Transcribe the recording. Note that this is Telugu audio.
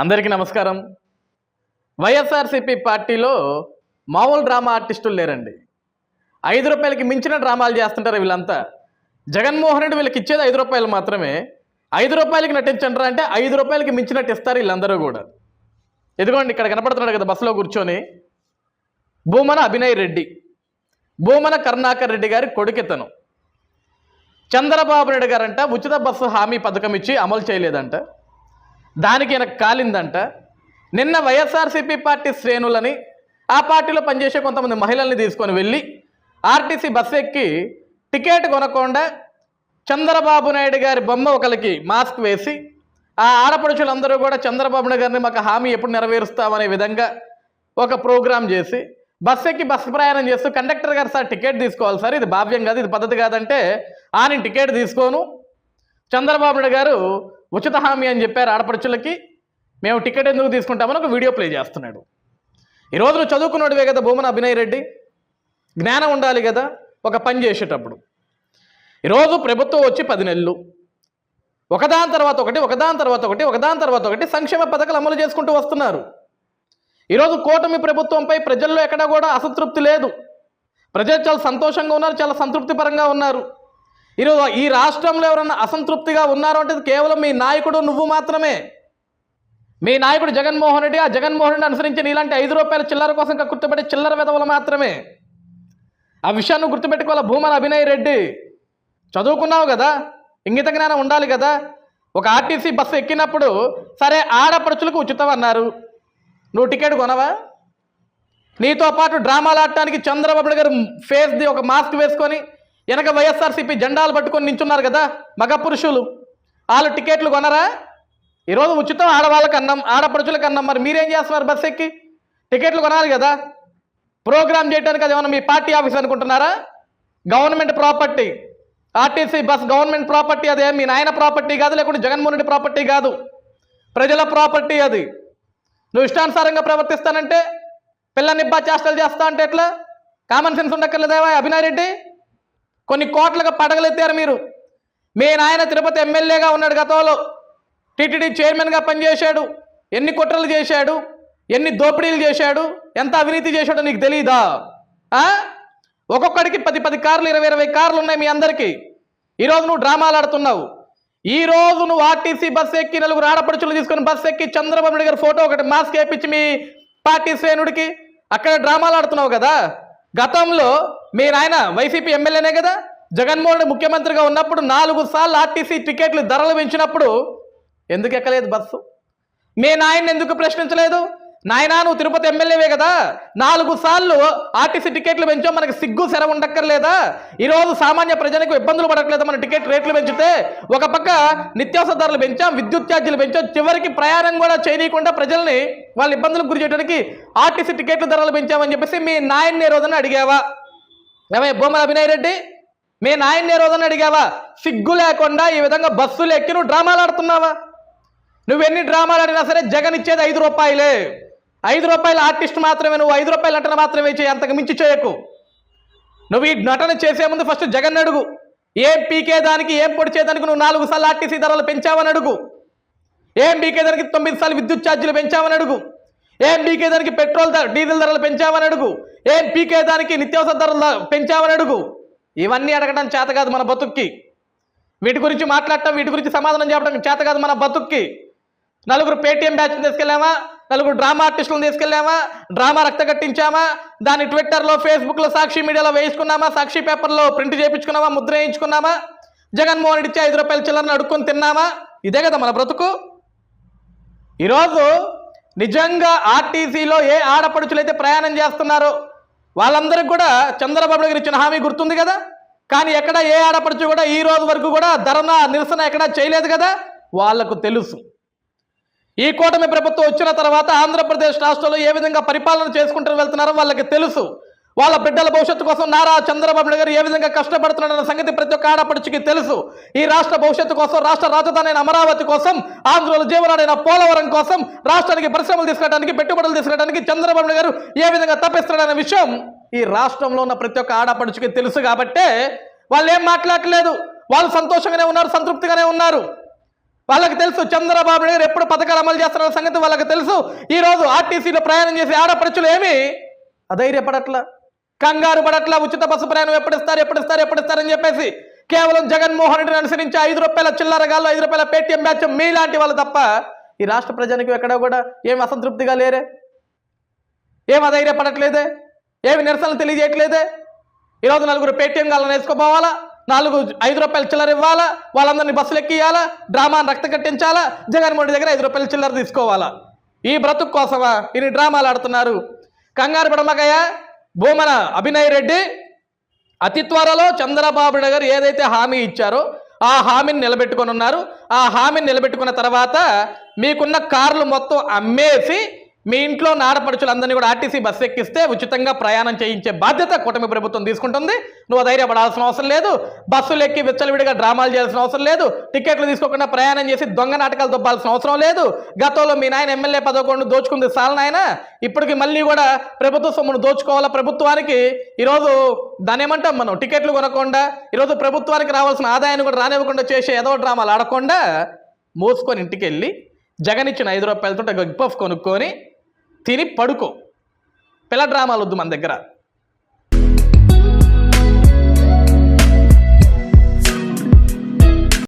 అందరికీ నమస్కారం. వైఎస్ఆర్సీపీ పార్టీలో మామూలు డ్రామా ఆర్టిస్టులు లేరండి. 5 రూపాయలకి మించిన డ్రామాలు చేస్తుంటారు వీళ్ళంతా. జగన్మోహన్ రెడ్డి వీళ్ళకి ఇచ్చేది 5 రూపాయలు మాత్రమే. 5 రూపాయలకి నటించంటారా అంటే 5 రూపాయలకి మించినట్టు ఇస్తారు వీళ్ళందరూ కూడా. ఇదిగోండి ఇక్కడ కనపడుతున్నాడు కదా బస్సులో కూర్చొని, భూమన అభినయ్ రెడ్డి, భూమన కరుణాకర్ రెడ్డి గారి కొడుకితను. చంద్రబాబు నాయుడు గారంట ఉచిత బస్సు హామీ పథకం ఇచ్చి అమలు చేయలేదంట, దానికి ఈయనకు కాలిందంట. నిన్న వైఎస్ఆర్సీపీ పార్టీ శ్రేణులని, ఆ పార్టీలో పనిచేసే కొంతమంది మహిళల్ని తీసుకొని వెళ్ళి ఆర్టీసీ బస్సు ఎక్కి టికెట్ కొనకుండా చంద్రబాబు నాయుడు గారి బొమ్మ ఒకరికి మాస్క్ వేసి ఆ ఆడపడుచులందరూ కూడా చంద్రబాబు నాయుడు గారిని మాకు హామీ ఎప్పుడు నెరవేరుస్తామనే విధంగా ఒక ప్రోగ్రాం చేసి బస్సు ఎక్కి బస్సు ప్రయాణం చేస్తూ కండక్టర్ గారు సార్ టికెట్ తీసుకోవాలి సార్, ఇది భావ్యం కాదు, ఇది పద్ధతి కాదంటే ఆయన టికెట్ తీసుకోను. చంద్రబాబు నాయుడు గారు ఉచిత హామీ అని చెప్పారు ఆడపడుచులకి, మేము టికెట్ ఎందుకు తీసుకుంటామని ఒక వీడియో ప్లే చేస్తున్నాడు. ఈరోజు నువ్వు చదువుకున్నాడువే కదా భూమన అభినయ్ రెడ్డి, జ్ఞానం ఉండాలి కదా ఒక పని చేసేటప్పుడు. ఈరోజు ప్రభుత్వం వచ్చి 10 నెలలు ఒకదాని తర్వాత ఒకటి సంక్షేమ పథకాలు అమలు చేసుకుంటూ వస్తున్నారు. ఈరోజు కూటమి ప్రభుత్వంపై ప్రజల్లో ఎక్కడా కూడా అసంతృప్తి లేదు. ప్రజలు చాలా సంతోషంగా ఉన్నారు, చాలా సంతృప్తిపరంగా ఉన్నారు. ఈరోజు ఈ రాష్ట్రంలో ఎవరన్నా అసంతృప్తిగా ఉన్నారు అంటే కేవలం మీ నాయకుడు నువ్వు మాత్రమే. మీ నాయకుడు జగన్మోహన్ రెడ్డి, ఆ జగన్మోహన్ రెడ్డి అనుసరించి నీలాంటి 5 రూపాయల చిల్లర కోసం గుర్తుపెట్టే చిల్లర వెధవలు మాత్రమే. ఆ విషయాన్ని గుర్తుపెట్టుకోవాలి. భూమన అభినయ్ రెడ్డి, చదువుకున్నావు కదా, ఇంగిత జ్ఞానం ఉండాలి కదా. ఒక ఆర్టీసీ బస్సు ఎక్కినప్పుడు సరే ఆడపడుచులకు ఉచితం అన్నారు, నువ్వు టికెట్ కొనవా? నీతో పాటు డ్రామాలు ఆడటానికి చంద్రబాబు గారు ఫేస్ది ఒక మాస్క్ వేసుకొని వెనక వైఎస్ఆర్సీపీ జెండాలు పట్టుకొని నించున్నారు కదా మగ పురుషులు, వాళ్ళు టికెట్లు కొనరా? ఈరోజు ఉచితం ఆడవాళ్ళకి అన్నం, ఆడపడుచులకు అన్నం, మరి మీరేం చేస్తున్నారు? బస్సు ఎక్కి టికెట్లు కొనాలి కదా. ప్రోగ్రామ్ చేయడానికి అది ఏమన్నా మీ పార్టీ ఆఫీస్ అనుకుంటున్నారా? Government property, RTC bus government property, అదే మీ నాయన ప్రాపర్టీ కాదు, లేకుంటే జగన్మోహన్ రెడ్డి ప్రాపర్టీ కాదు, ప్రజల ప్రాపర్టీ అది. నువ్వు ఇష్టానుసారంగా ప్రవర్తిస్తానంటే, పిల్లనిబ్బా చేష్టలు చేస్తా అంటే ఎట్లా? కామన్ సెన్స్ ఉండక్కర్లేదేవా అభినయ్ రెడ్డి? కొన్ని కోట్లుగా పడగలెత్తారు మీరు. మీ నాయన తిరుపతి ఎమ్మెల్యేగా ఉన్నాడు, గతంలో టీటీడీ చైర్మన్గా పనిచేశాడు, ఎన్ని కుట్రలు చేశాడు, ఎన్ని దోపిడీలు చేశాడు, ఎంత అవినీతి చేశాడో నీకు తెలీదా? ఒక్కొక్కడికి 10 కార్లు 20 కార్లు ఉన్నాయి మీ అందరికీ. ఈరోజు నువ్వు డ్రామాలు ఆడుతున్నావు. ఈరోజు నువ్వు ఆర్టీసీ బస్సు ఎక్కి 4 ఆడపడుచులు తీసుకొని బస్సు ఎక్కి చంద్రబాబు నాయుడు గారి ఫోటో ఒకటి మాస్క్ వేయించి మీ పార్టీ శ్రేణుడికి అక్కడ డ్రామాలు ఆడుతున్నావు కదా. గతంలో మీ నాయన వైసీపీ ఎమ్మెల్యేనే కదా, జగన్మోహన్ రెడ్డి ముఖ్యమంత్రిగా ఉన్నప్పుడు 4 సార్లు ఆర్టీసీ టికెట్లు ధరలు పెంచినప్పుడు ఎందుకు ఎక్కలేదు బస్సు? మీ నాయన్ని ఎందుకు ప్రశ్నించలేదు? నాయనా నువ్వు తిరుపతి ఎమ్మెల్యేవే కదా, 4 సార్లు ఆర్టీసీ టికెట్లు పెంచాం, మనకి సిగ్గు సెర ఉండక్కర్లేదా? ఈరోజు సామాన్య ప్రజలకు ఇబ్బందులు పడట్లేదా మన టికెట్ రేట్లు పెంచితే? ఒక పక్క నిత్యావసర ధరలు పెంచాం, విద్యుత్ ఛార్జీలు పెంచాం, చివరికి ప్రయాణం కూడా చేయనీయకుండా ప్రజల్ని వాళ్ళ ఇబ్బందులకు గురి చేయడానికి ఆర్టీసీ టికెట్లు ధరలు పెంచామని చెప్పేసి మీ నాయన్ని ఏ రోజున అడిగావా? ఏమయ్య భూమన అభినయ్ రెడ్డి, మీ నాయన్ని ఏ రోజున అడిగావా? సిగ్గు లేకుండా ఈ విధంగా బస్సులు ఎక్కి నువ్వు డ్రామాలు ఆడుతున్నావా? నువ్వెన్ని డ్రామాలు ఆడినా సరే జగన్ ఇచ్చేది 5 రూపాయలే. 5 రూపాయల ఆర్టిస్ట్ మాత్రమే నువ్వు, 5 రూపాయల నటన మాత్రమే చేయి, అంతకు మించి చేయకు. నువ్వు ఈ నటన చేసే ముందు ఫస్ట్ జగన్ అడుగు, ఏం పీకేదానికి ఏం పొడిచేదానికి నువ్వు 4 సార్లు ఆర్టీసీ ధరలు పెంచావని అడుగు. ఏం పీకేదానికి 9 సార్లు విద్యుత్ ఛార్జీలు పెంచావని అడుగు. ఏం పీకేదానికి పెట్రోల్ డీజిల్ ధరలు పెంచావని అడుగు. ఏం పీకేదానికి నిత్యావసర ధరలు పెంచావని అడుగు. ఇవన్నీ అడగడం చేత కాదు మన బతుక్కి. వీటి గురించి మాట్లాడటం, వీటి గురించి సమాధానం చెప్పడం చేత కాదు మన బతుక్కి. 4 పేటీఎం బ్యాచ్ని తీసుకెళ్ళామా, 4 డ్రామా ఆర్టిస్టులను తీసుకెళ్ళామా, డ్రామా రక్త కట్టించామా, దాన్ని ట్విట్టర్లో ఫేస్బుక్లో సాక్షి మీడియాలో వేయించుకున్నామా, సాక్షి పేపర్లో ప్రింట్ చేయించుకున్నామా, ముద్ర వేయించుకున్నామా, జగన్మోహన్ రెడ్డి ఇచ్చే 5 రూపాయల చిల్లరని అడుక్కొని తిన్నామా? ఇదే కదా మన బ్రతుకు. ఈరోజు నిజంగా ఆర్టీసీలో ఏ ఆడపడుచులైతే ప్రయాణం చేస్తున్నారో వాళ్ళందరికీ కూడా చంద్రబాబు గారు ఇచ్చిన హామీ గుర్తుంది కదా. కానీ ఎక్కడ ఏ ఆడపడుచు కూడా ఈ రోజు వరకు కూడా ధర్నా నిరసన ఎక్కడా చేయలేదు కదా. వాళ్లకు తెలుసు ఈ కూటమి ప్రభుత్వం వచ్చిన తర్వాత ఆంధ్రప్రదేశ్ రాష్ట్రంలో ఏ విధంగా పరిపాలన చేసుకుంటూ వెళ్తున్నారో వాళ్ళకి తెలుసు. వాళ్ళ బిడ్డల భవిష్యత్తు కోసం నారా చంద్రబాబు నాయుడు గారు ఏ విధంగా కష్టపడుతున్నారన్న సంగతి ప్రతి ఒక్క ఆడపడుచుకి తెలుసు. ఈ రాష్ట్ర భవిష్యత్తు కోసం, రాష్ట్ర రాజధాని అయిన అమరావతి కోసం, ఆంధ్రుల జీవనాడైన పోలవరం కోసం, రాష్ట్రానికి పరిశ్రమలు తీసుకురావడానికి, పెట్టుబడులు తీసుకురావడానికి చంద్రబాబు నాయుడు గారు ఏ విధంగా తప్పిస్తున్నారన్న విషయం ఈ రాష్ట్రంలో ఉన్న ప్రతి ఒక్క ఆడపడుచుకి తెలుసు. కాబట్టే వాళ్ళు ఏం మాట్లాడలేదు, వాళ్ళు సంతోషంగానే ఉన్నారు, సంతృప్తిగానే ఉన్నారు. వాళ్ళకి తెలుసు చంద్రబాబు నాయుడు ఎప్పుడు పథకాలు అమలు చేస్తున్న సంగతి వాళ్ళకి తెలుసు. ఈరోజు ఆర్టీసీలో ప్రయాణం చేసే ఆడపడుచులు ఏమి అధైర్యపడట్లా, కంగారు పడట్లా. ఉచిత బస్సు ప్రయాణం ఎప్పుడిస్తారని చెప్పేసి కేవలం జగన్మోహన్ రెడ్డిని అనుసరించి 5 రూపాయల చిల్లర గాల్లో 5 రూపాయల పేటీఎం బ్యాచ్ మీలాంటి వాళ్ళు తప్ప ఈ రాష్ట్ర ప్రజానికి ఎక్కడ కూడా ఏమి అసంతృప్తిగా లేరే, ఏం అధైర్యపడట్లేదే, ఏమి నిరసనలు తెలియజేయట్లేదే. ఈరోజు 4 పేటీఎం గాలను వేసుకోపోవాలా, 5 రూపాయల చిల్లర ఇవ్వాలా, వాళ్ళందరినీ బస్సులు ఎక్కియాలా, డ్రామాను రక్త కట్టించాలా, జగన్మోహన్ రెడ్డి దగ్గర 5 రూపాయల చిల్లర తీసుకోవాలా. ఈ బ్రతుకు కోసమా ఇన్ని డ్రామాలు ఆడుతున్నారు? కంగారు పడమకయ్యా. భూమన అభినయ్ రెడ్డి అతి త్వరలో చంద్రబాబు నాయుడు గారు ఏదైతే హామీ ఇచ్చారో ఆ హామీని నిలబెట్టుకొని ఉన్నారు. ఆ హామీని నిలబెట్టుకున్న తర్వాత మీకున్న కార్లు మొత్తం అమ్మేసి మీ ఇంట్లో ఆడపడుచులందరినీ కూడా ఆర్టీసీ బస్సు ఎక్కిస్తే ఉచితంగా ప్రయాణం చేయించే బాధ్యత కూటమి ప్రభుత్వం తీసుకుంటుంది. నువ్వు ధైర్యపడాల్సిన అవసరం లేదు, బస్సులు ఎక్కి విచ్చలవిడిగా డ్రామాలు చేయాల్సిన అవసరం లేదు, టికెట్లు తీసుకోకుండా ప్రయాణం చేసి దొంగ నాటకాలు దొబ్బాల్సిన అవసరం లేదు. గతంలో మీ నాయన ఎమ్మెల్యే పదకొండు దోచుకుంది సాలనాయన, ఇప్పటికి మళ్ళీ కూడా ప్రభుత్వ సొమ్మును దోచుకోవాలా. ప్రభుత్వానికి ఈరోజు దాని ఏమంటాం మనం, టికెట్లు కొనకుండా ఈరోజు ప్రభుత్వానికి రావాల్సిన ఆదాయాన్ని కూడా రానివ్వకుండా చేసే ఏదో డ్రామాలు ఆడకుండా మోసుకొని ఇంటికి వెళ్ళి జగన్ ఇచ్చిన 5 రూపాయలతో గగ్ పఫ్ కొనుక్కొని తిని పడుకో. పిల్ల డ్రామాలు వద్దు మన దగ్గర.